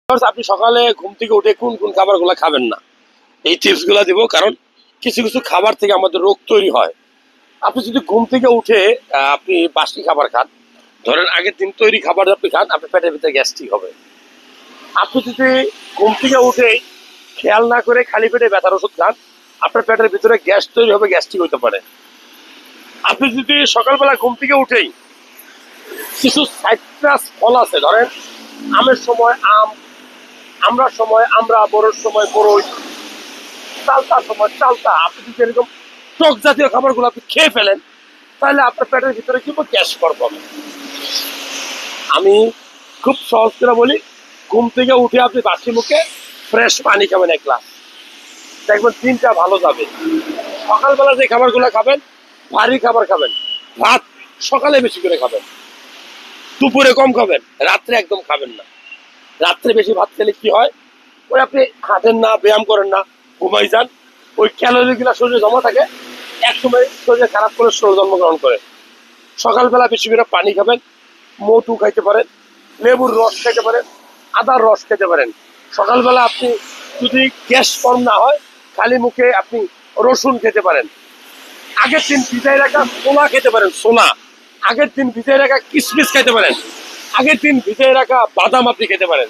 আপনি সকালে ঘুম থেকে উঠে কোন কোন খাবারগুলো খাবেন না, এই টিপসগুলো দিব। কারণ কিছু কিছু খাবার থেকে আমাদের রোগ তৈরি হয়। আপনি যদি ঘুম থেকে উঠে আপনি বাসি খাবার খান, ধরেন আগের দিন তৈরি খাবার আপনি খান, আপনার পেটের ভিতরে গ্যাস্ট্রিক হবে। আপনি যদি ঘুম থেকে উঠেই খেয়াল না করে খালি পেটে ব্যথার ওষুধ খান, আপনার পেটের ভিতরে গ্যাস তৈরি হবে, গ্যাস্ট্রিক হতে পারে। আপনি যদি সকালবেলা ঘুম থেকে উঠেই কিছু সাইট্রাস ফল আছে, ধরেন আমের সময় আম, আমরার সময় আমরা, বড়োর সময় বড়ই, চালতার সময় চালতা, আপনি যদি এরকম টক জাতীয় খাবারগুলো আপনি খেয়ে ফেলেন, তাহলে আপনার পেটের ভিতরে কিন্তু গ্যাস করবে। আমি খুব সহজ করে বলি, ঘুম থেকে উঠে আপনি বাসি মুখে ফ্রেশ পানি খাবেন এক গ্লাস, দেখবেন দিনটা ভালো যাবে। সকালবেলা যে খাবারগুলো খাবেন, ভারী খাবার খাবেন, ভাত সকালে বেশি করে খাবেন, দুপুরে কম খাবেন, রাত্রে একদম খাবেন না। রাত্রে বেশি ভাত খেলে কি হয়, ওই আপনি হাঁটেন না, ব্যায়াম করেন না, ঘুমাই যান, ওই ক্যালোরি গুলা শরীরে জমা থাকে, একসময় শরীরে খারাপ করে শরীর জন্মগ্রহণ করে। সকালবেলা বেশি করে পানি খাবেন, মধু খাইতে পারেন, লেবুর রস খাইতে পারেন, আদার রস খেতে পারেন। সকালবেলা আপনি যদি গ্যাস ফর্ম না হয়, খালি মুখে আপনি রসুন খেতে পারেন। আগের দিন ভিজাই রাখা ছোলা খেতে পারেন, ছোলা। আগের দিন ভিজাই রাখা কিশমিশ খেতে পারেন। আগের দিন ভিজাই রাখা বাদাম আপনি খেতে পারেন।